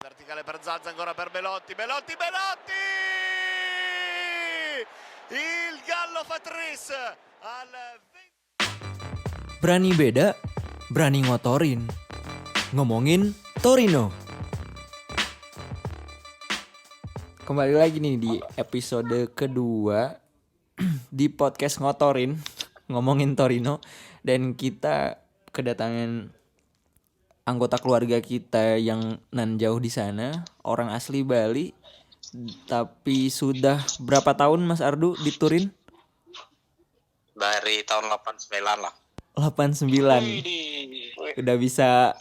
verticale per Zaza, ancora per Belotti, Belotti! Il Gallo fa tris al 20. Berani beda, berani ngotorin. Ngomongin Torino. Kembali lagi nih di episode kedua di podcast ngotorin, ngomongin Torino. Dan kita kedatangan anggota keluarga kita yang nan jauh di sana, orang asli Bali. Tapi sudah berapa tahun Mas Ardu di Turin? Dari tahun 89 lah. 89. Udah bisa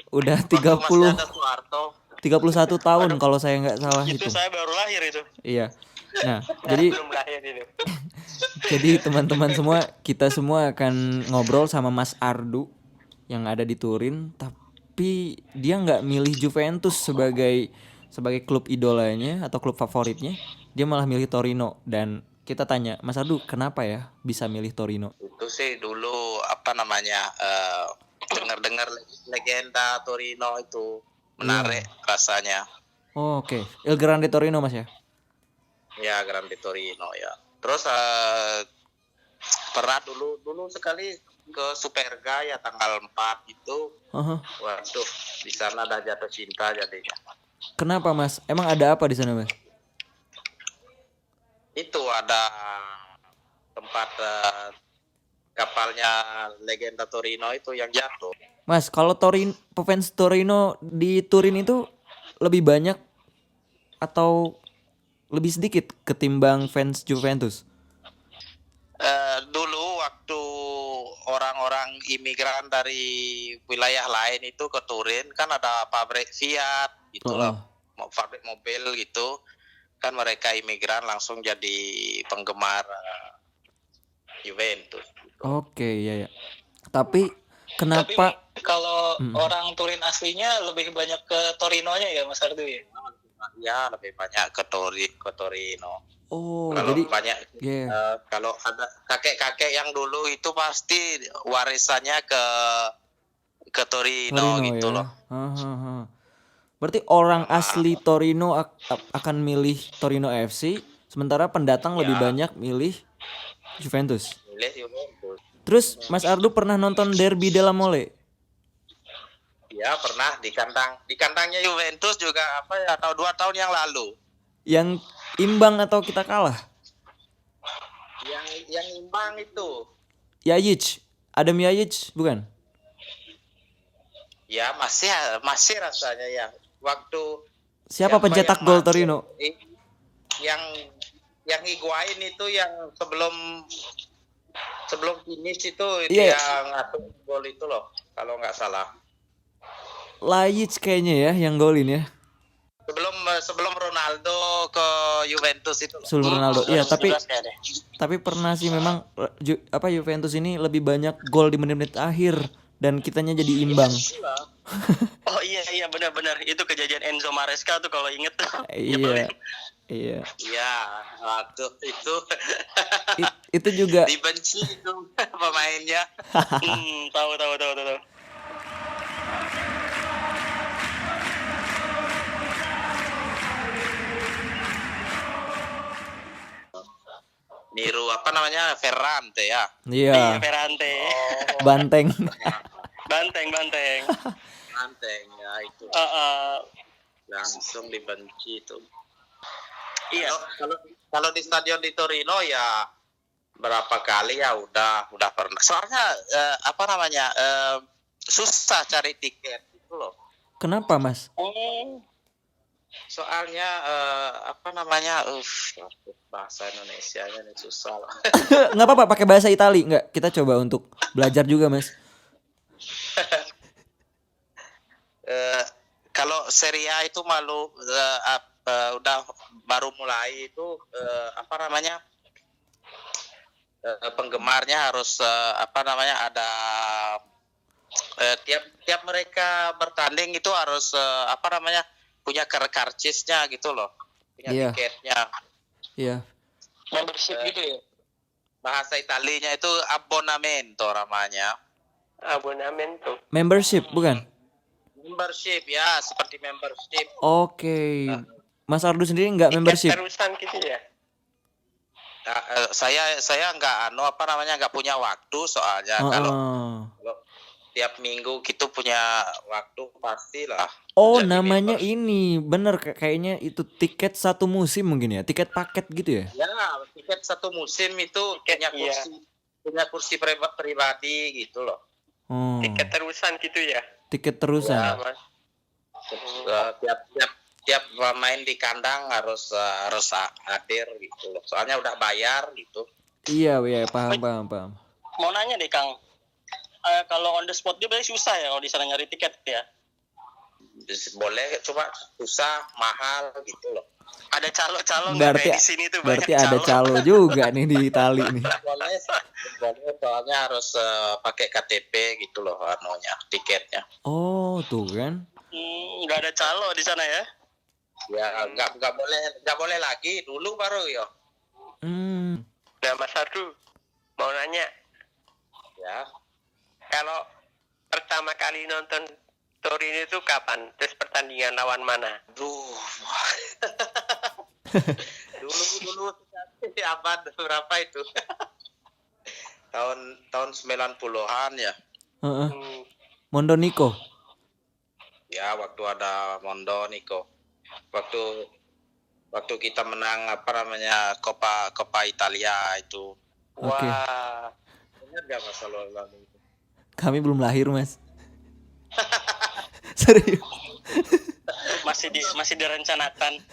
udah 30 Masih ada Soeharto. 31 tahun kalau saya nggak salah Itu itu. saya baru lahir itu. Iya. Nah, jadi Belum lahir itu. jadi teman-teman semua, kita semua akan ngobrol sama Mas Ardu yang ada di Turin, tapi dia nggak milih Juventus sebagai klub idolanya atau klub favoritnya. Dia malah milih Torino. Dan kita tanya, Mas Ardu, kenapa ya bisa milih Torino? Itu sih dulu dengar-dengar legenda Torino itu menarik rasanya. Oh, oke. Il Grande Torino, Mas ya? Ya, Grande Torino ya. Terus pernah dulu sekali ke Superga ya tanggal 4 itu. Waduh, di sana ada jatuh cinta jadinya. Kenapa, Mas? Emang ada apa di sana, Mas? Itu ada tempat kapalnya legenda Torino itu yang jatuh. Mas, kalau fans Torino di Turin itu lebih banyak atau lebih sedikit ketimbang fans Juventus? Dulu waktu orang-orang imigran dari wilayah lain itu ke Turin kan ada pabrik Fiat gitu loh, pabrik mobil gitu kan, mereka imigran langsung jadi penggemar Juventus. Oke, ya. Tapi kenapa? Tapi kalau orang Turin aslinya lebih banyak ke Torinonya ya Mas Ardu ya? Ya, lebih banyak ke Torino. Oh, Kalau jadi banyak kalau ada kakek-kakek yang dulu itu pasti warisannya ke Torino gitu ya. loh. Berarti orang asli Torino akan milih Torino FC, sementara pendatang lebih banyak milih Juventus. Terus Mas Ardu pernah nonton Derby della Mole? Ya, pernah di kandangnya Juventus juga atau 2 tahun yang lalu. Yang imbang atau kita kalah? Yang imbang itu. Yajic, Adam Yajic bukan? Ya, masih rasanya ya. Waktu siapa pencetak gol Torino? Yang Higuain itu yang sebelum finish itu yang ngatur gol itu loh, kalau nggak salah. Lajic kayaknya ya yang golin ya. Sebelum Ronaldo ke Juventus itu loh. Sebelum Ronaldo. Iya, tapi pernah sih memang Juventus ini lebih banyak gol di menit-menit akhir dan kitanya jadi imbang. Oh iya benar-benar itu kejadian Enzo Maresca tuh kalau inget. Iya. Iya, waktu itu. Itu juga dibenci itu pemainnya. Tahu. Niru Ferrante ya. Iya. Ferrante. Banteng. Banteng ya itu. Langsung dibenci itu. Iya. Kalau di stadion di Torino ya berapa kali ya udah pernah. Soalnya susah cari tiket itu loh. Kenapa, Mas? Soalnya bahasa Indonesianya ini susah lah. Nggak apa-apa pakai bahasa Itali, nggak? Kita coba untuk belajar juga, Mas. Kalau Serie A itu udah baru mulai itu penggemarnya harus ada tiap mereka bertanding itu harus punya karcisnya gitu loh, punya tiketnya. Iya. Membership gitu ya. Bahasa Italinya itu abbonamento namanya. Abonamento. Membership bukan? Membership ya, seperti membership. Oke. Mas Ardu sendiri nggak Tiket membership? terusan gitu ya. Nah, saya nggak nggak punya waktu soalnya kalau tiap minggu gitu punya waktu pastilah. Oh, Jadi namanya membership. ini bener kayaknya itu tiket satu musim mungkin ya, tiket paket gitu ya? Ya, tiket satu musim itu Tiket, punya kursi pribadi gitu loh. Oh, Tiket terusan gitu ya. tiket terusan. Ya, Mas. tiap main di kandang harus hadir gitu loh. Soalnya udah bayar gitu. Iya, paham. Mau nanya deh Kang, kalau on the spot dia berarti susah ya kalau di sana nyari tiket ya? Boleh, cuma susah, mahal gitu loh. Ada calo-calo nggak Berarti kayak di sini tuh berarti banyak ada calo juga nih di Itali nih. Boleh, soalnya harus pakai KTP gitu loh anunya, tiketnya. Oh, tuh kan. Nggak ada calo di sana ya? Ya nggak boleh lagi, dulu baru yo. Nah Mas Ardu, mau nanya, Ya. kalau pertama kali nonton Torino itu kapan? Terus pertandingan lawan mana? Duh. dulu abad berapa itu? tahun 90-an ya. Heeh. Mondonico. Ya, waktu ada Mondonico. Waktu kita menang Coppa Italia itu. Oke. Wah. Ingat enggak masa lalu itu? Kami belum lahir, Mas. Serius. Masih direncanakan.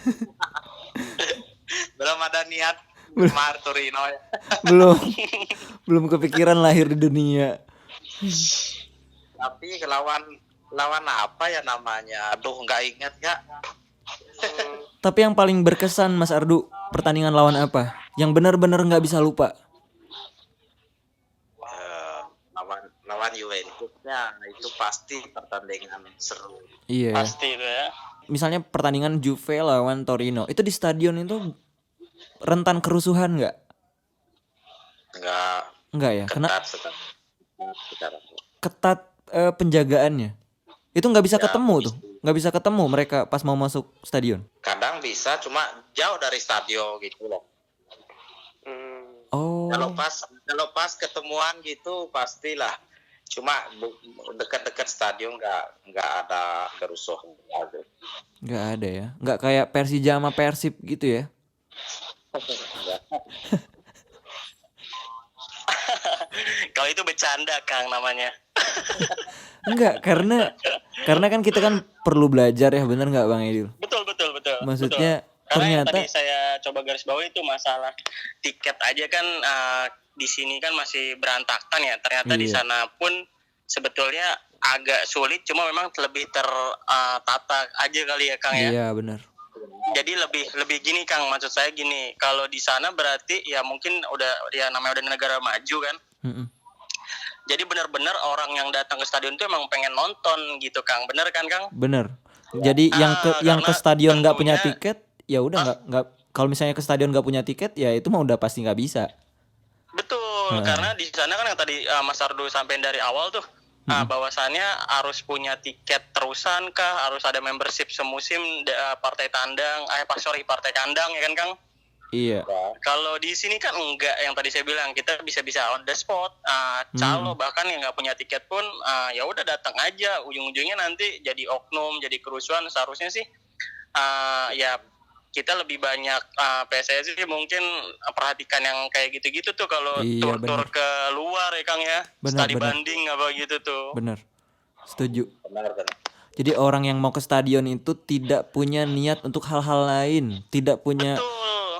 Belum ada niat Mar Torino ya. belum kepikiran lahir di dunia. Tapi lawan apa ya namanya? Aduh, nggak ingat ya. Tapi yang paling berkesan Mas Ardu, pertandingan lawan apa? Yang benar-benar nggak bisa lupa. Lawan Juventusnya itu pasti pertandingan seru. Iya. Pasti itu ya. Misalnya pertandingan Juve lawan Torino, itu di stadion itu rentan kerusuhan nggak? Nggak ya? Ketat penjagaannya. Itu nggak bisa ketemu tuh, nggak bisa ketemu mereka pas mau masuk stadion. Kadang bisa, cuma jauh dari stadion gitu loh. Oh. Kalau pas ketemuan gitu pastilah. Cuma dekat-dekat stadion nggak ada kerusuhan. Nggak ada ya, nggak kayak Persija sama Persib gitu ya. Kalau itu bercanda Kang namanya. Enggak, karena kan kita kan perlu belajar ya, bener nggak Bang Edil? Betul. Maksudnya Karena yang ternyata tadi saya coba garis bawahi itu masalah tiket aja kan di sini kan masih berantakan ya. Ternyata di sana pun sebetulnya agak sulit, cuma memang lebih tertata aja kali ya Kang ya. Iya benar. Jadi lebih gini Kang, maksud saya gini, kalau di sana berarti ya mungkin namanya udah negara maju kan. Jadi benar-benar orang yang datang ke stadion itu emang pengen nonton gitu Kang, bener kan Kang? Bener. Jadi yang ke stadion nggak punya tiket, ya udah nggak. Kalau misalnya ke stadion nggak punya tiket, ya itu mah udah pasti nggak bisa. Betul, karena di sana kan yang tadi Mas Ardu sampein dari awal tuh, bahwasannya harus punya tiket terusan kah, harus ada membership semusim partai kandang ya kan Kang? Iya. Kalau di sini kan enggak, yang tadi saya bilang kita bisa on the spot, calo bahkan yang nggak punya tiket pun ya udah datang aja, ujung-ujungnya nanti jadi oknum, jadi kerusuhan. Seharusnya sih ya kita lebih banyak PSSI mungkin perhatikan yang kayak gitu-gitu tuh kalau tur ke luar ya Kang ya, studi banding apa gitu tuh. Bener, setuju. Benar. Jadi orang yang mau ke stadion itu tidak punya niat untuk hal-hal lain,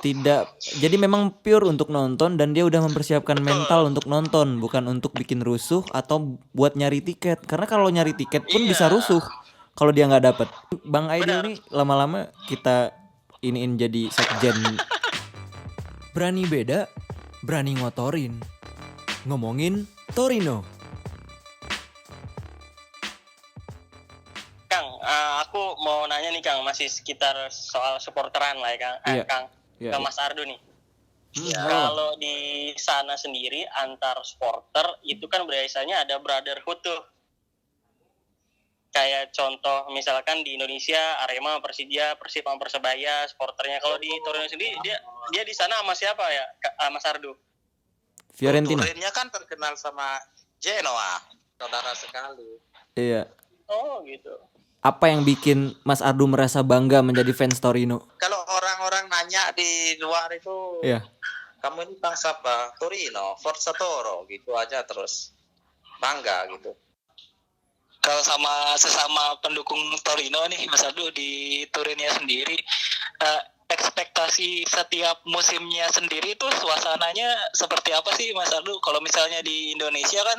jadi memang pure untuk nonton, dan dia udah mempersiapkan mental untuk nonton, bukan untuk bikin rusuh atau buat nyari tiket. Karena kalau nyari tiket pun bisa rusuh kalau dia nggak dapet. Bang Aidil nih lama-lama kita iniin jadi sekjen. Berani beda, berani ngotorin. Ngomongin Torino. Kang, aku mau nanya nih Kang, masih sekitar soal supporteran lah ya Kang. Kang. Ke Mas Ardu nih. Kalau di sana sendiri antar supporter itu kan biasanya ada brotherhood tuh. kayak contoh misalkan di Indonesia Arema, Persija, Persib, sama Persebaya supporternya. Kalau di Torino sendiri dia di sana sama siapa ya, Mas Ardu? Fiorentina. Turinnya kan terkenal sama Genoa, saudara sekali. Iya. Oh gitu. Apa yang bikin Mas Ardu merasa bangga menjadi fans Torino? Kalau orang-orang nanya di luar itu, Iya. kamu ini fans apa? Torino, Forza Toro, gitu aja terus. Bangga gitu. Kalau sesama pendukung Torino nih Mas Ardu di Turinnya sendiri, ekspektasi setiap musimnya sendiri itu suasananya seperti apa sih Mas Ardu? Kalau misalnya di Indonesia kan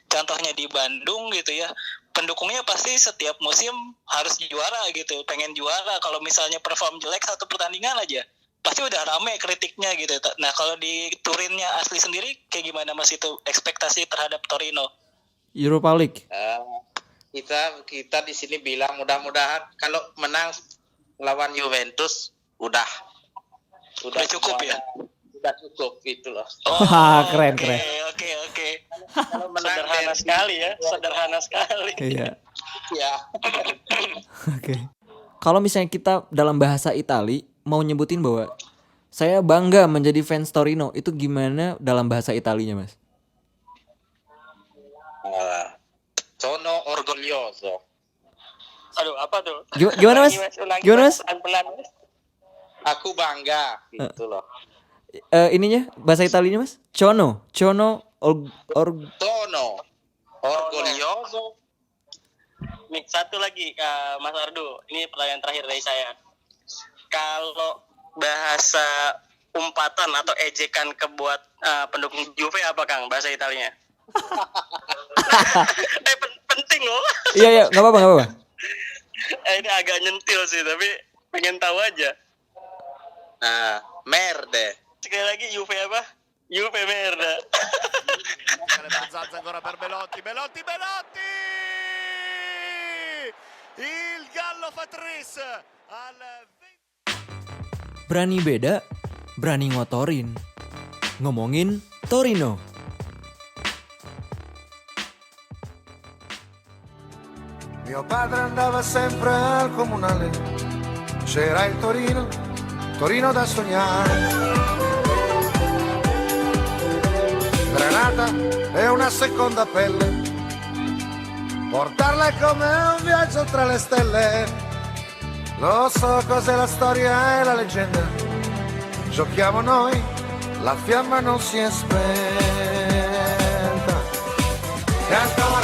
contohnya di Bandung gitu ya, pendukungnya pasti setiap musim harus juara gitu, pengen juara. Kalau misalnya perform jelek satu pertandingan aja pasti udah rame kritiknya gitu. Nah kalau di Turinnya asli sendiri kayak gimana Mas itu ekspektasi terhadap Torino? Europa League. Kita di sini bilang mudah-mudahan kalau menang lawan Juventus udah cukup ya. Udah cukup gitu loh. Keren. Oke. Kalau menang Sederhana sekali ya, sederhana sekali. Iya. ya. Oke. Kalau misalnya kita dalam bahasa Itali mau nyebutin bahwa saya bangga menjadi fans Torino, itu gimana dalam bahasa Italinya, Mas? Sono orgoglioso. Aduh, apa tuh? Gimana, Mas? Ulangi, Gimana, Mas? Pelan-pelan, Mas. Aku bangga gitu loh. Ininya bahasa Italinya, Mas? Sono Sono orgoglioso. Nih, satu lagi Mas Ardu, ini pertanyaan terakhir dari saya. Kalau bahasa umpatan atau ejekan kebuat pendukung Juve apa Kang bahasa Italinya? Penting loh. Iya, nggak apa-apa. Ini agak nyentil sih, tapi pengen tahu aja. Merde. Sekali lagi Juve apa? Juve merda. Zalza ancora per Belotti. Il Gallo fa 3 al 20. Berani beda, berani ngotorin. Ngomongin Torino. Mio padre andava sempre al comunale, c'era il Torino da sognare. Granata è una seconda pelle, portarla è come un viaggio tra le stelle. Lo so cos'è la storia e la leggenda, giochiamo noi, la fiamma non si è spenta. E ancora